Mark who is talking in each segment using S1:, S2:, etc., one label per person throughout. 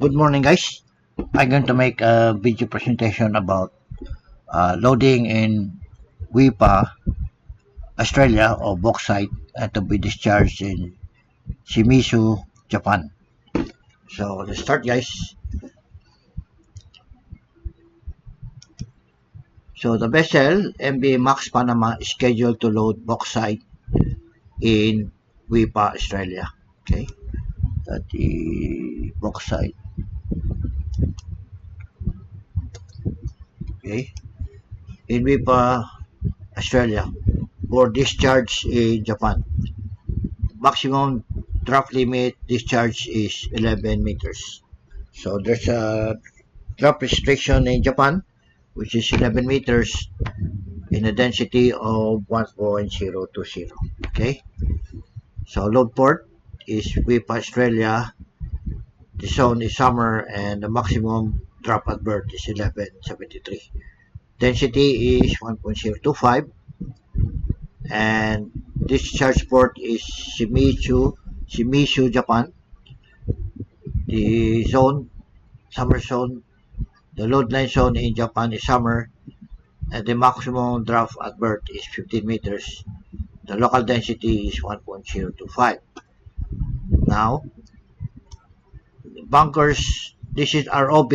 S1: Good morning, guys. I'm going to make a video presentation about loading in WIPA, Australia, or bauxite to be discharged in Shimizu, Japan. So let's start, guys. So the vessel MV Max Panama is scheduled to load bauxite in WIPA, Australia. Okay, that is bauxite. Okay, in WIPA, Australia, for discharge in Japan. Maximum drop limit discharge is 11 meters. So there's a drop restriction in Japan, which is 11 meters in a density of 1.020. Okay. So load port is WIPA Australia. The zone is summer and the maximum drop at berth is 1173. Density is 1.025 and discharge port is Shimizu, Japan. The zone, summer zone, the load line zone in Japan is summer, and the maximum draft at berth is 15 meters. The local density is 1.025. Now, bunkers, this is ROB,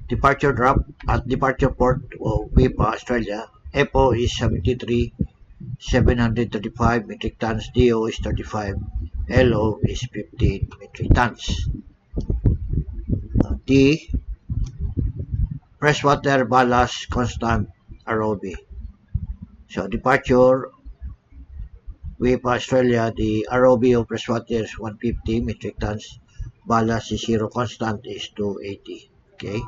S1: departure drop at departure port of WIPA, Australia. EPO is 73, 735 metric tons, DO is 35, LO is 15 metric tons. D, freshwater ballast constant ROB. So departure WIPA Australia, the ROB of freshwater is 150 metric tons, ballast is zero, constant is 280. Okay,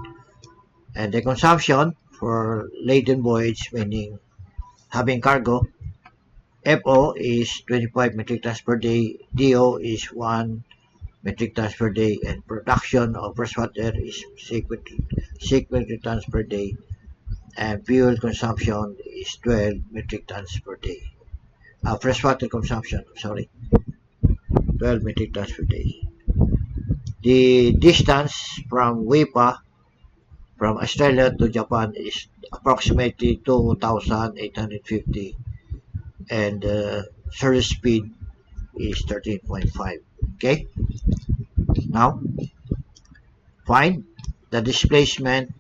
S1: and the consumption for laden voyage, meaning having cargo, FO is 25 metric tons per day, DO is 1 metric tons per day, and production of freshwater is 6 metric tons per day, and fuel consumption is 12 metric tons per day. Freshwater consumption, sorry, 12 metric tons per day. The distance from WIPA, from Australia to Japan, is approximately 2,850, and the surface speed is 13.5. Okay, now find the displacement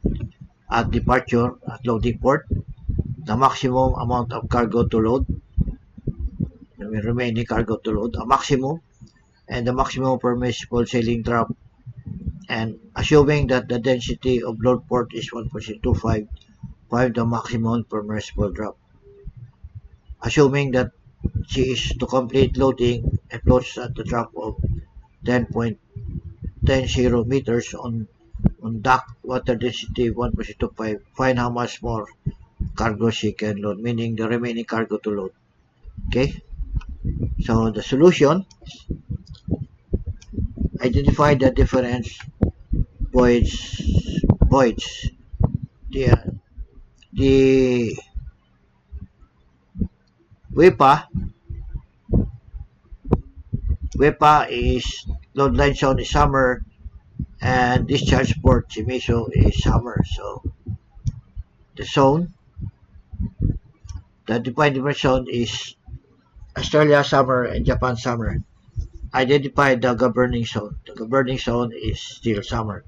S1: at departure at loading port, the maximum amount of cargo to load, the remaining cargo to load, a maximum, and the maximum permissible sailing drop, and assuming that the density of load port is 1.25, find the maximum permissible drop. Assuming that she is to complete loading and floats at the drop of 10.10 meters on dock, water density 1.25, find how much more cargo she can load, meaning the remaining cargo to load. Okay, so the solution, identify the difference voids. The WIPA is load line zone is summer and discharge port Shimizu is summer. So the zone, the defined zone is Australia summer and Japan summer. Identify the governing zone. The governing zone is still summer.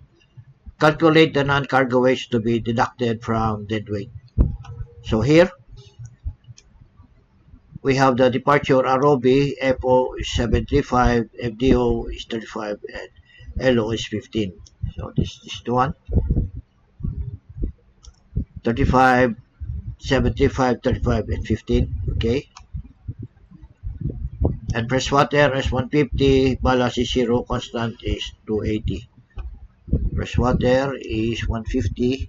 S1: Calculate the non-cargo weights to be deducted from deadweight. So here we have the departure ROB, FO is 75, FDO is 35, and LO is 15. So this is the one. 35, 75, 35, and 15. Okay. And freshwater is 150, ballast is 0, constant is 280. Freshwater is 150.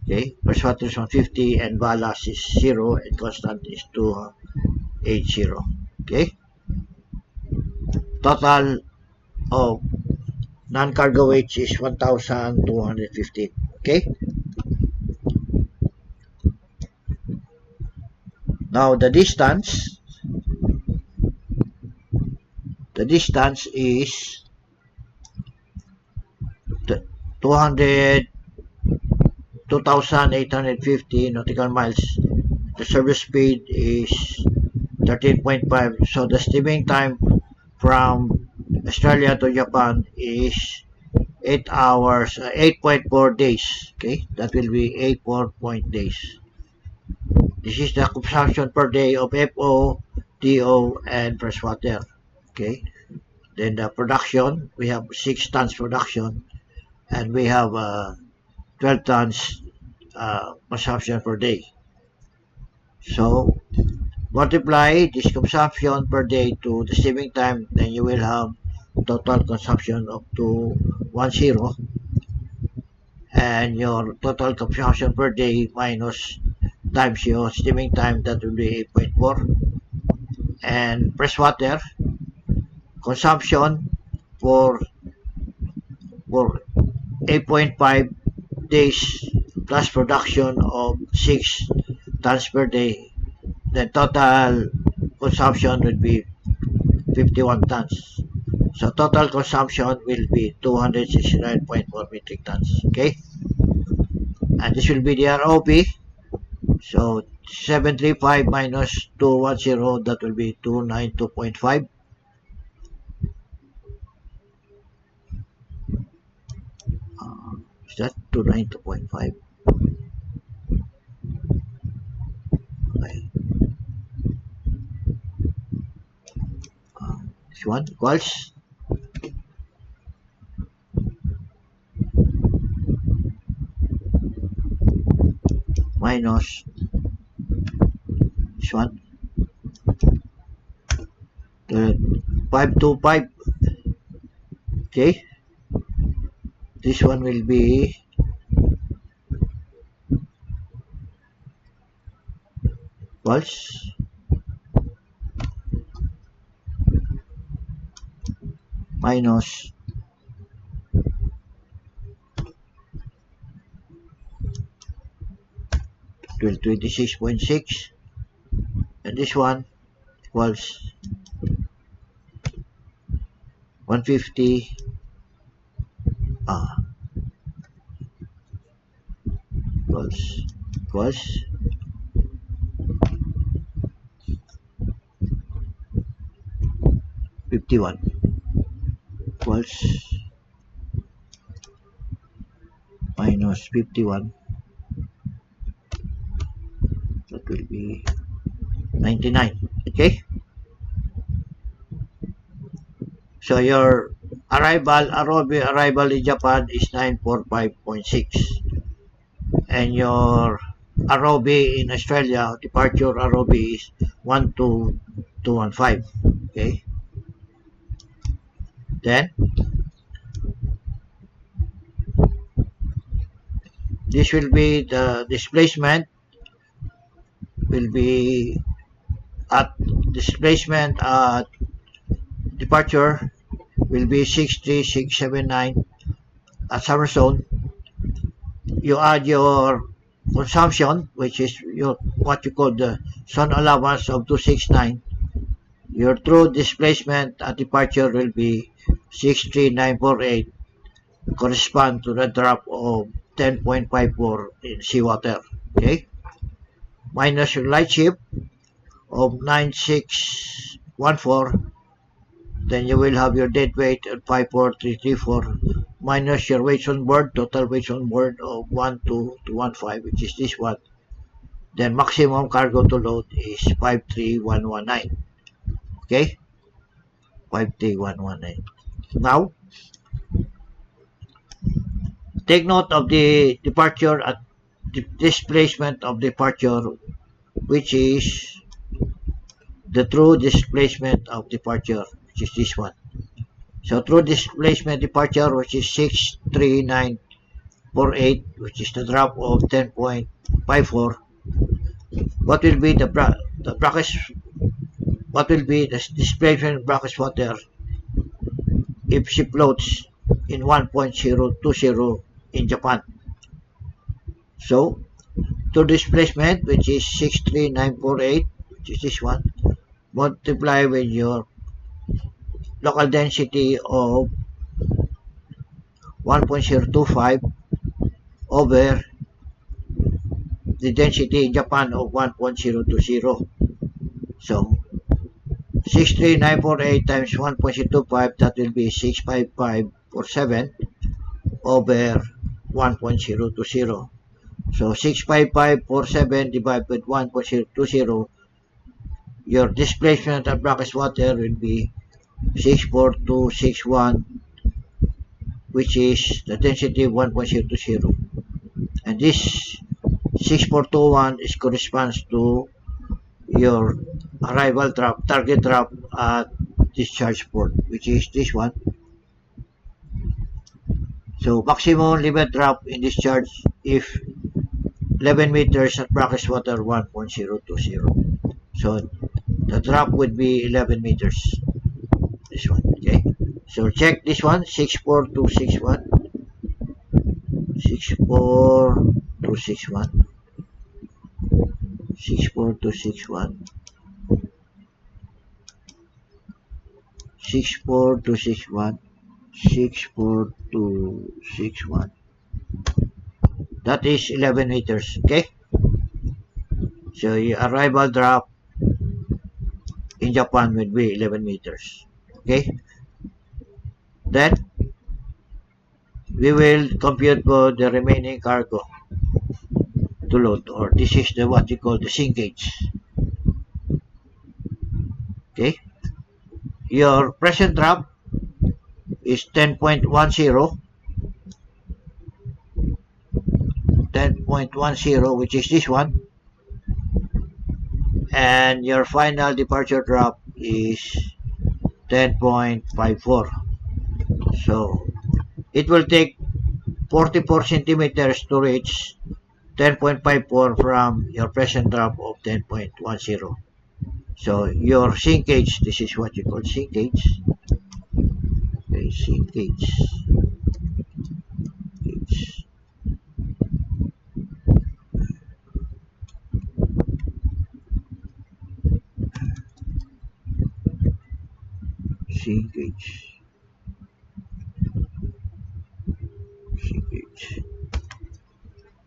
S1: Okay, freshwater is 150 and ballast is 0 and constant is 280. Okay, total of non-cargo weight is 1,215. Okay, now the distance The distance is 200 2,850 nautical miles. The service speed is 13.5. So the steaming time from Australia to Japan is 8 hours, 8.4 days. Okay, that will be 8.4 days. This is the consumption per day of FO, DO, and freshwater. Okay, then the production, we have 6 tons production, and we have 12 tons consumption per day. So multiply this consumption per day to the steaming time, then you will have total consumption of 210, and your total consumption per day minus times your steaming time, that will be 8.4. And freshwater consumption for for 8.5 days plus production of 6 tons per day, the total consumption will be 51 tons. So total consumption will be 269.4 metric tons. Okay, and this will be the ROP. So 735 minus 210, that will be 292.5. Is that 292.5? Okay. This one equals minus this one, 525. Okay, this one will be equals minus 26.6, and this one equals 150 equals 51 equals minus 51, that will be 99. Okay, so your arrival in Japan is 945.6, and your ROB in Australia, departure ROB, is 12215. Okay, then this will be the displacement, will be at displacement at departure will be 63679 at summer zone. You add your consumption, which is your what you call the sun allowance of 269. Your true displacement at departure will be 63948, correspond to the drop of 10.54 in seawater. Okay, minus your light shift of 9614, then you will have your dead weight at 54334, minus your weights on board, total weights on board of 12215, which is this one. Then maximum cargo to load is 53119. Okay, 53119. Now, take note of the departure at displacement of departure, which is the true displacement of departure, which is this one. So true displacement departure, which is 63948, which is the drop of 10.54. What will be the brackish? What will be the displacement brackish water if she floats in 1.020 in Japan? So to displacement, which is 63948, which is this one, multiply with your local density of 1.025 over the density in Japan of 1.020. So 63948 times 1.025, that will be 65547 over 1.020. So 65547 divided with 1.020, your displacement of brackish water will be 64261, which is the density of 1.020. And this 6421 is corresponds to your arrival drop, target drop at discharge port, which is this one. So maximum limit drop in discharge if 11 meters at brackish water 1.020. So the drop would be 11 meters. This one, okay. So check this one, 64261, 64261, 64261, 64261, 64261. That is 11 meters, okay. So your arrival drop in Japan would be 11 meters, okay. Then we will compute for the remaining cargo to load, or this is the what you call the sinkage, okay. Your present drop is 10.10, 10.10, which is this one, and your final departure drop is 10.54. So it will take 44 centimeters to reach 10.54 from your present drop of 10.10. So your sinkage, this is what you call sinkage. Okay, sinkage. Sinkage. Sinkage.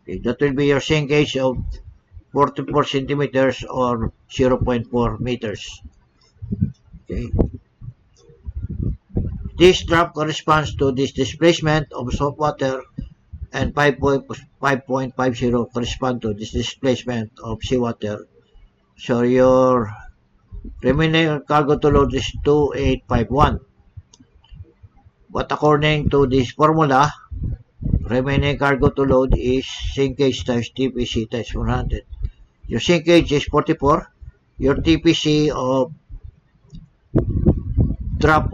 S1: Okay, that will be your sinkage of 44 centimeters or 0.4 meters. Okay. This drop corresponds to this displacement of salt water, and 5.50 correspond to this displacement of seawater. So your remaining cargo to load is 2851. But according to this formula, remaining cargo to load is sinkage times TPC times 100. Your sinkage is 44. Your TPC of drop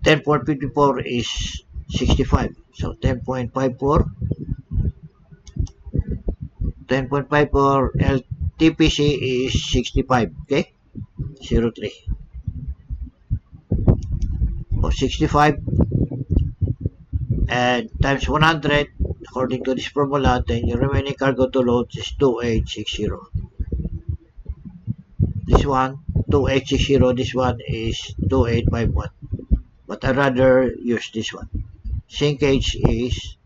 S1: 10.54 is 65. So 10.54, 10.54 LTPC is 65. Okay, 03 or 65 and times 100 according to this formula, then your remaining cargo to load is 2860. This one 2860, this one is 2851, but I rather use this one. Sinkage is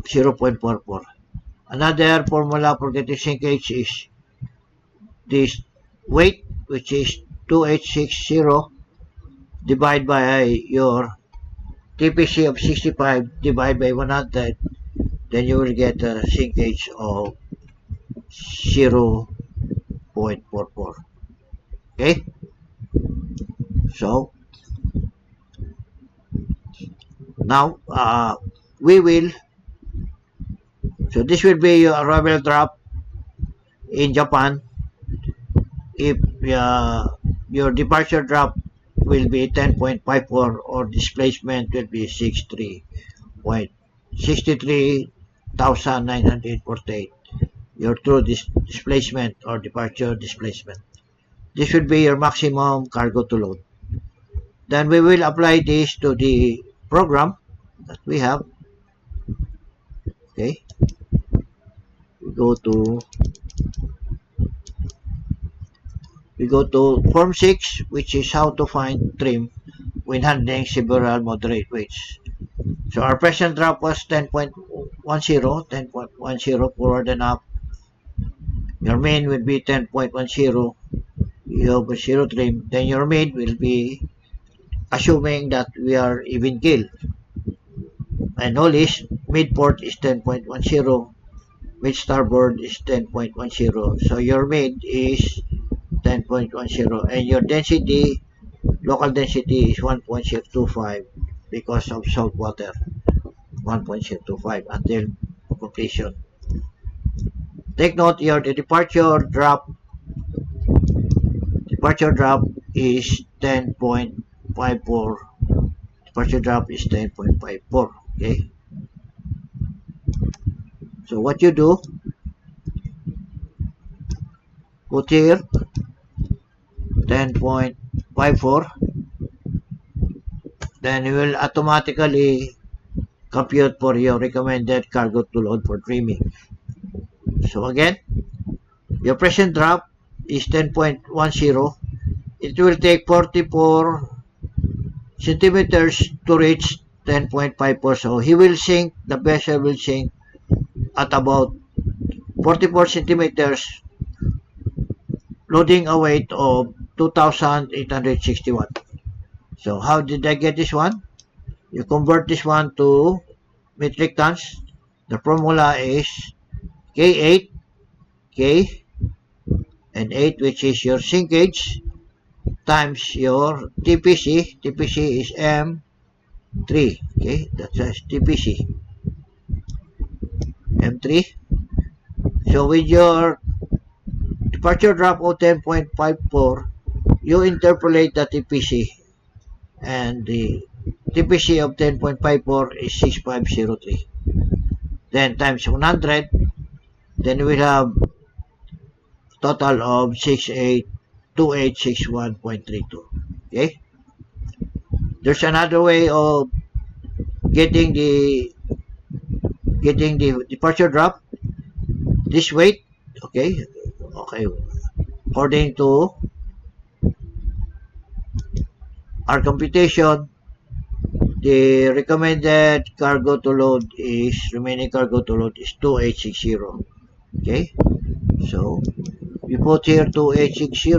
S1: 0.44. Another formula for getting sinkage is this weight, which is 2860 divided by your TPC of 65 divided by 100, then you will get a sinkage of 0.44. Okay, so now we will, so this will be your arrival drop in Japan. If your departure drop will be 10.54 or displacement will be 63,948, your true displacement or departure displacement. This should be your maximum cargo to load. Then we will apply this to the program that we have. Okay, we go to We go to Form 6, which is how to find trim when handling several moderate weights. So our present drop was 10.10 forward and up. Your main will be 10.10. You have a zero trim. Then your main will be assuming that we are even kill. And notice mid port is 10.10, mid starboard is 10.10. So your mid is 10.10 and your density, local density is 1.025 because of salt water, 1.025 until completion. Take note here the departure drop is 10.54. Departure drop is 10.54. Okay. So what you do, put here 10.54, then you will automatically compute for your recommended cargo to load for trimming. So again, your present drop is 10.10. It will take 44 centimeters to reach 10.54. So he will sink, the vessel will sink at about 44 centimeters, loading a weight of 2,861. So how did I get this one? You convert this one to metric tons. The formula is K8, K and 8, which is your sinkage, times your TPC. TPC is M3. Okay, that's TPC. M3. So with your departure drop of 10.54, you interpolate the TPC, and the TPC of 10.54 is 6503. Then times 100, then we have total of 282861.32. Okay? There's another way of getting the departure drop. This weight, okay, according to our computation, the recommended cargo to load is, remaining cargo to load is 2860. Okay, so we put here 2860,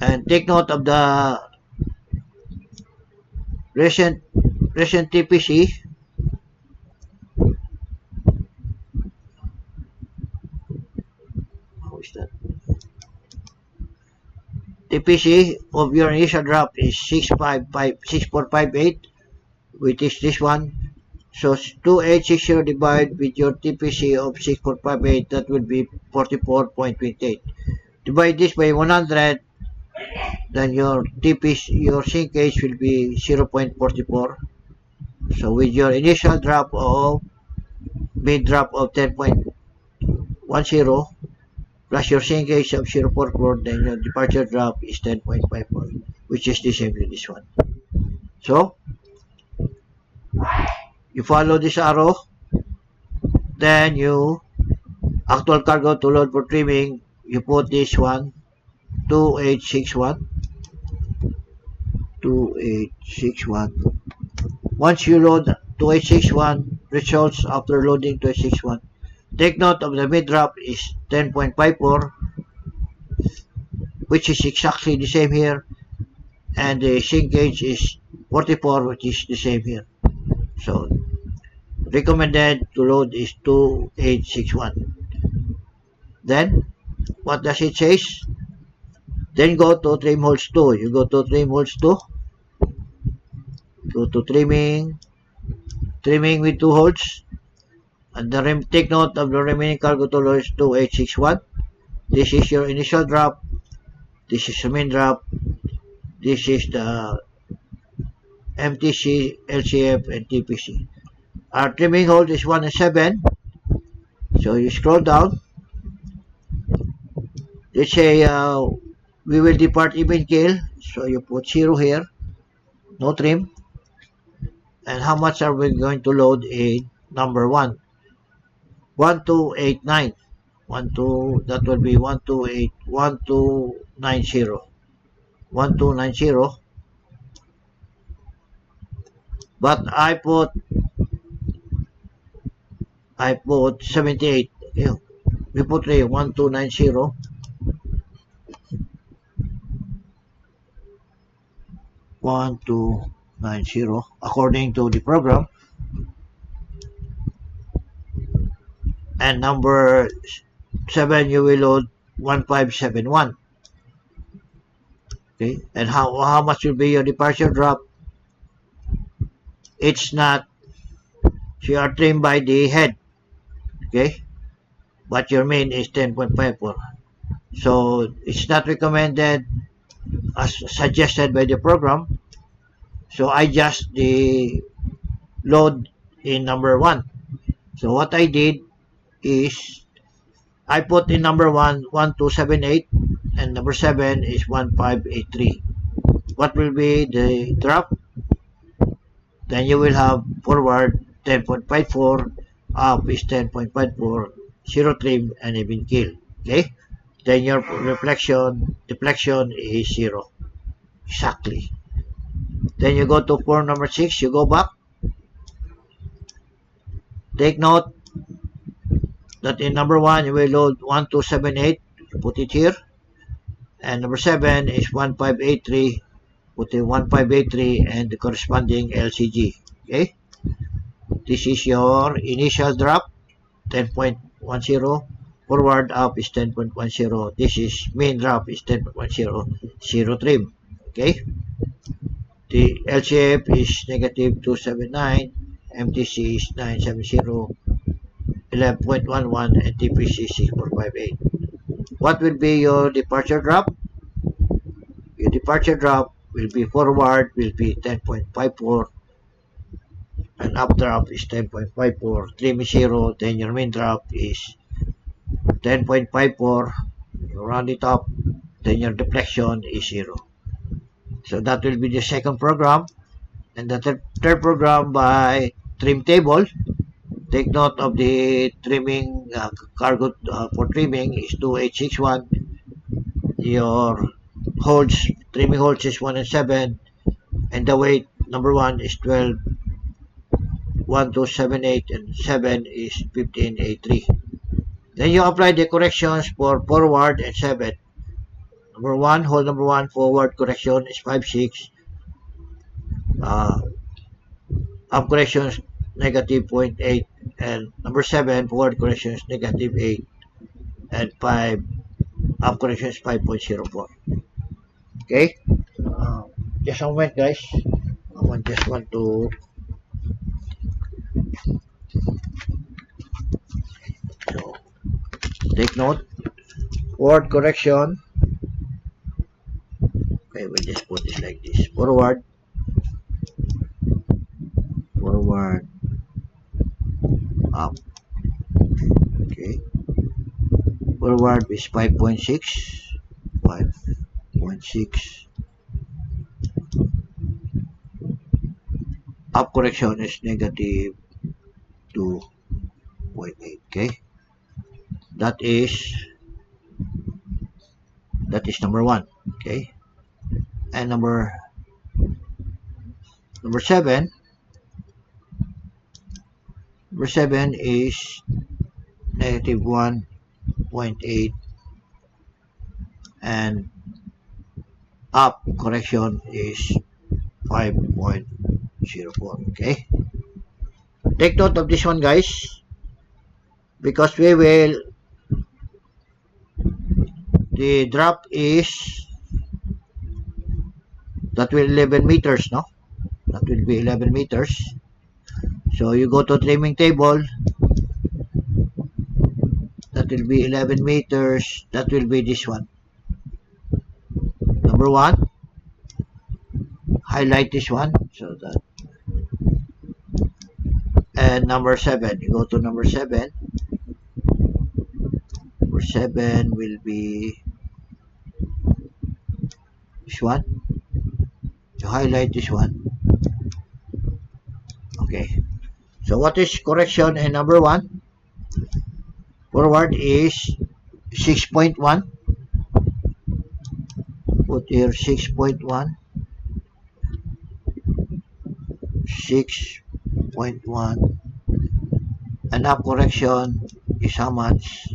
S1: and take note of the recent TPC. How is that? TPC of your initial drop is 6458, which is this one. So 2860 divided with your TPC of 6458, that will be 44.28. Divide this by 100, then your TPC, your sinkage will be 0.44. So with your initial drop of mid drop of 10.10 plus your sinkage of 0.44, then your departure drop is 10.54, which is the same with this one. So you follow this arrow, then you actual cargo to load for trimming, you put this one 2861. Once you load 2861, results after loading 2861. Take note of the mid drop is 10.54, which is exactly the same here, and the sinkage is 44, which is the same here. So recommended to load is 2861. Then what does it say? Then go to trim holes 2. You go to trim holes 2. Go to trimming with 2 holes. And take note of the remaining cargo to load is 2861. This is your initial drop. This is the main drop. This is the MTC, LCF, and TPC. Our trimming hole is 1 and 7. So you scroll down. Let's say we will depart even kill. So you put 0 here. No trim. And how much are we going to load in number 1? 1289. That will be 1290. 1290. But I put 78. Okay. We put 1290. 1290 according to the program. And number 7, you will load 1571. Okay. And how much will be your departure drop? It's not, so you are trimmed by the head. Okay. But your main is 10.54. So it's not recommended as suggested by the program. So I adjust the load in number 1. So what I did is I put in number 1 1278 and number 7 is 1583. What will be the drop? Then you will have forward 10.54, up is 10.54, zero trim and even kill. Okay? Then your deflection is 0. Exactly. Then you go to form number 6, you go back. Take note that in number 1 you will load 1278, put it here. And number 7 is 1583, put in 1583 and the corresponding LCG. Okay? This is your initial drop, 10.10. Forward up is 10.10. This is main drop is 10.10. Zero trim. Okay? The LCF is negative 279. MTC is 970. 11.11 and TPC 6458. What will be your departure drop? Your departure drop will be forward will be 10.54 and up drop is 10.54. Trim is 0. Then your main drop is 10.54. You round it up. Then your deflection is 0. So that will be the second program. And the third program by trim table. Take note of the trimming cargo for trimming is 2861. Your trimming holds is 1 and 7, and the weight number 1 is 12, 1278, and 7 is 1583. Then you apply the corrections for forward and 7. Number 1, hole number 1 forward correction is 56. Up corrections negative 0.8, and number 7 forward corrections negative 8, and 5 up corrections 5.04. Okay, just a moment guys, I just want to so take note. Forward correction, okay, we just put this like this. Forward up. Okay, forward is 5.6. Up correction is negative 2.8. Okay, that is number 1. Okay, and number 7 is negative 1.8, and up correction is 5.04. Okay, take note of this one guys, because the drop is that will 11 meters, no? That will be 11 meters. So you go to trimming table, that will be 11 meters. That will be this one. Number 1, highlight this one, so that, and number 7, you go to number 7. Number 7 will be this one. You highlight this one. Okay, so what is correction in number 1? Forward is 6.1. Put here 6.1. 6.1. And up correction is how much?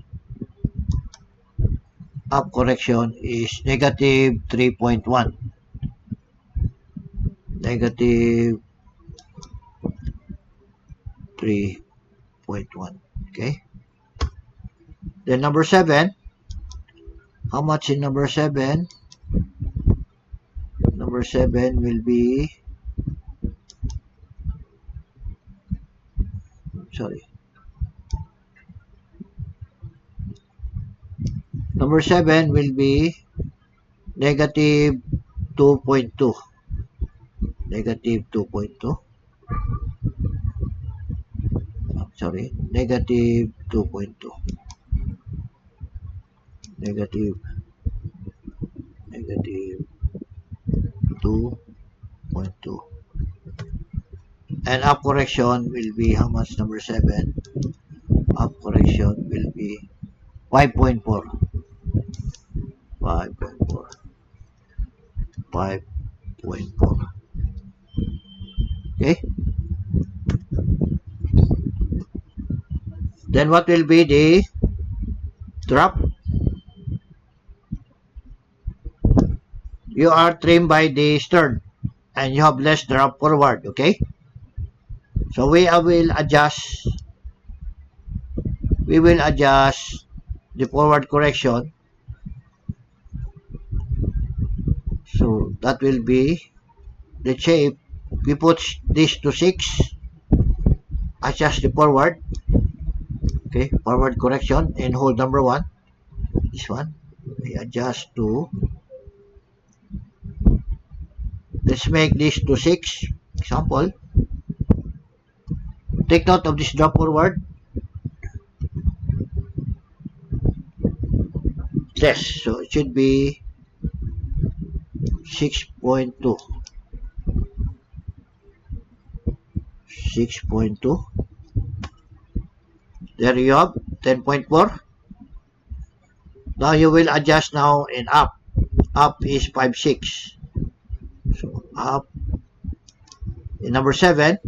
S1: Up correction is negative 3.1. Negative 3.1. Okay. Then number 7. How much in number 7? Number 7 will be, sorry. Number 7 will be negative 2.2. Negative 2.2. Sorry. Negative 2.2. Negative 2.2. And up correction will be how much? Number 7. Up correction will be 5.4. 5.4. 5.4. Okay. Then what will be the drop? You are trimmed by the stern and you have less drop forward. Okay. So we will adjust. We will adjust the forward correction. So that will be the shape. We put this to 6. Adjust the forward. Okay, forward correction and hold number 1. This one. We adjust to. Let's make this to 6. Example. Take note of this drop forward. Yes, so it should be 6.2. 6.2. There you have 10.4. Now you will adjust now in up. Up is 5.6. So up in number 7.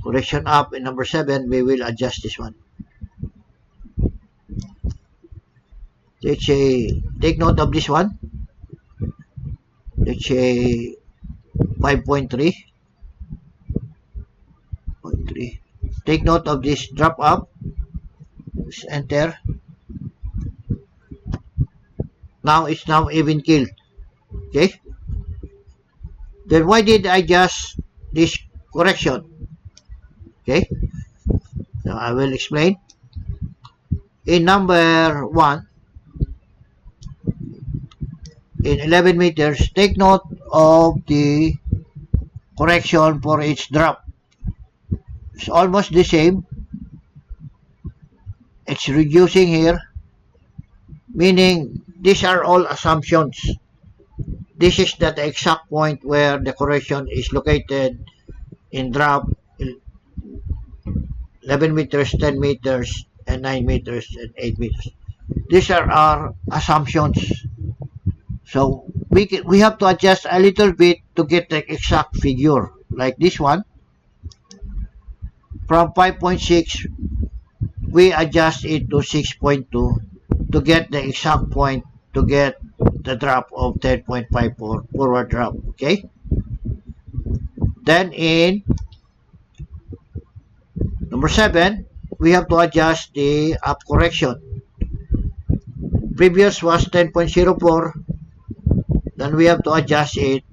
S1: Correction up in number 7. We will adjust this one. Let's say, take note of this one. Let's say 5.3. Take note of this drop up. Let's enter. Now it's now even killed. Okay. Then why did I adjust this correction? Okay. So I will explain. In number 1, in 11 meters, take note of the correction for each drop. It's almost the same. It's reducing here, meaning these are all assumptions. This is the exact point where the correction is located in drop 11 meters, 10 meters, and 9 meters, and 8 meters. These are our assumptions. So we have to adjust a little bit to get the exact figure. Like this one, from 5.6, we adjust it to 6.2 to get the exact point to get the drop of 10.54 forward drop. Okay. Then in number 7, we have to adjust the up correction. Previous was 10.04. Then we have to adjust it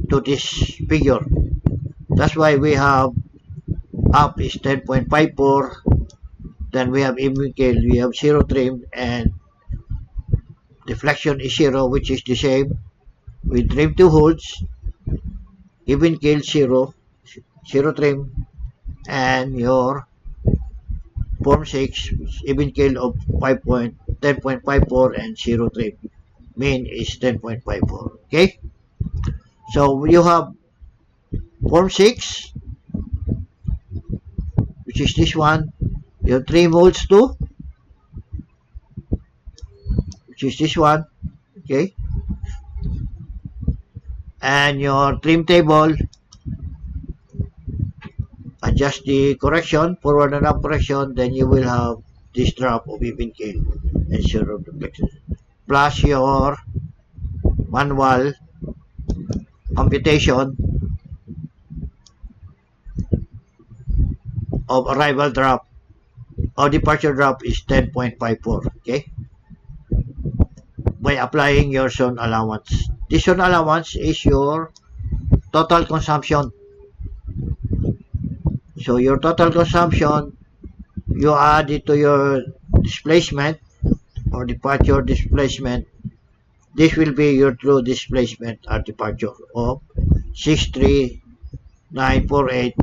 S1: to this figure. That's why we have up is 10.54. Then we have even keel, we have 0 trim, and deflection is 0, which is the same. We trim 2 holds, even keel 0, 0 trim, and your form 6, even keel of 10.54 and 0 trim. Mean is 10.54. Okay? So you have form 6, which is this one, your 3 volts too, which is this one, okay, and your trim table, adjust the correction, forward and up correction, then you will have this drop of even kale and zero deflection, plus your manual computation of arrival drop or departure drop is 10.54, okay, by applying your zone allowance. This zone allowance is your total consumption. So your total consumption, you add it to your displacement or departure displacement. This will be your true displacement or departure of 63948.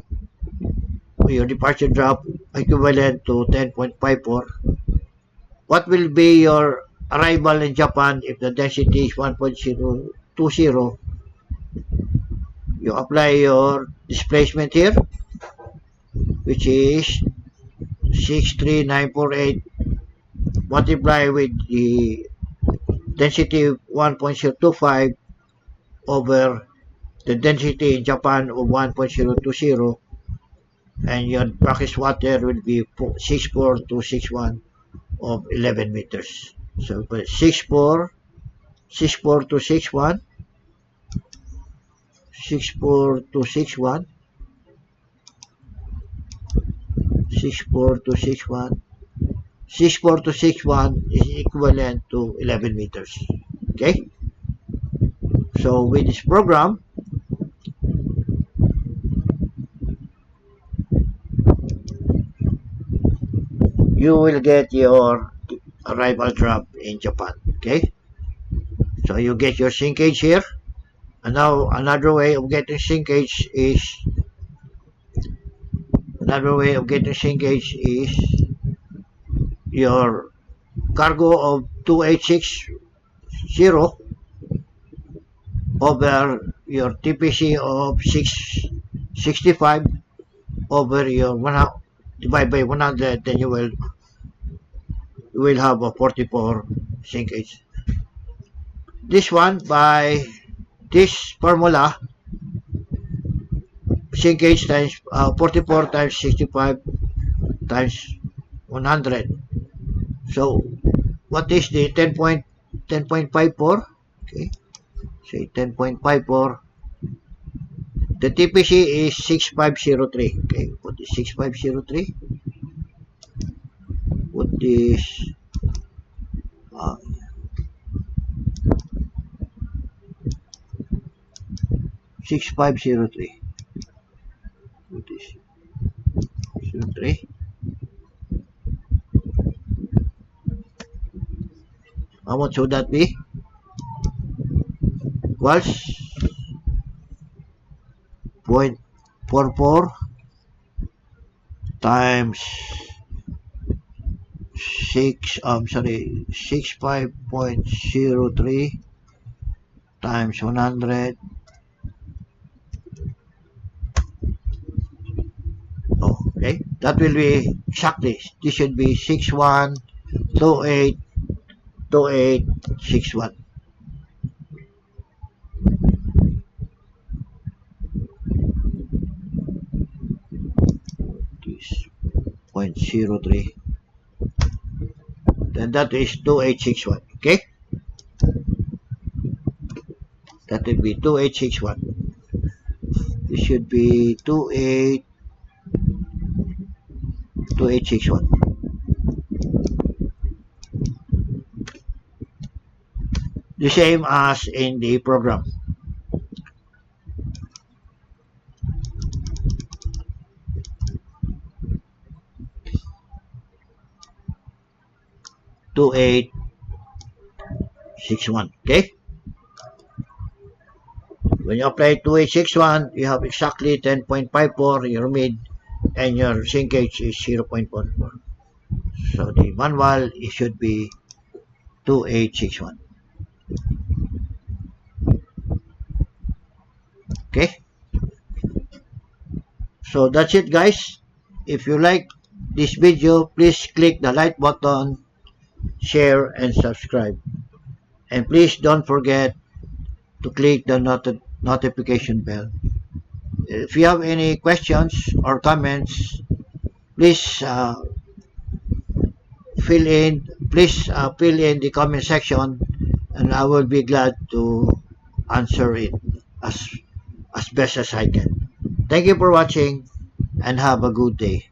S1: Your departure drop equivalent to 10.54. What will be your arrival in Japan if the density is 1.020? You apply your displacement here, which is 63948, multiply with the density 1.025 over the density in Japan of 1.020, and your brackish water will be 64261 of 11 meters. So 64261, 64261, 64261, 64261 is equivalent to 11 meters. Okay? So with this program, you will get your arrival drop in Japan. Okay? So you get your sinkage here. And now another way of getting sinkage is your cargo of 2860 over your TPC of 665 over your 100 divided by 100, then you will have a 44 sinkage. This one, by this formula, sinkage times 44 times 65 times 100. So what is the 10.54? Okay, say 10.54. The TPC is 6503. Okay, put this 6503. Put this 6503. Put this 03. How much would that be? Equals 0.44 times 65.03 times 100. Oh, okay, that will be exactly, this should be 61282861. This 0.03, then that is 2861. Okay, that will be 2861. This should be 2861. The same as in the program. Two 2861. Okay, when you apply 2861, you have exactly 10.54 your mid, and your sinkage is 0.44. So the manual, it should be 2861. Okay, so that's it, guys. If you like this video, please click the like button, share, and subscribe. And please don't forget to click the notification bell. If you have any questions or comments, please fill in the comment section, and I will be glad to answer it as best as I can. Thank you for watching, and have a good day.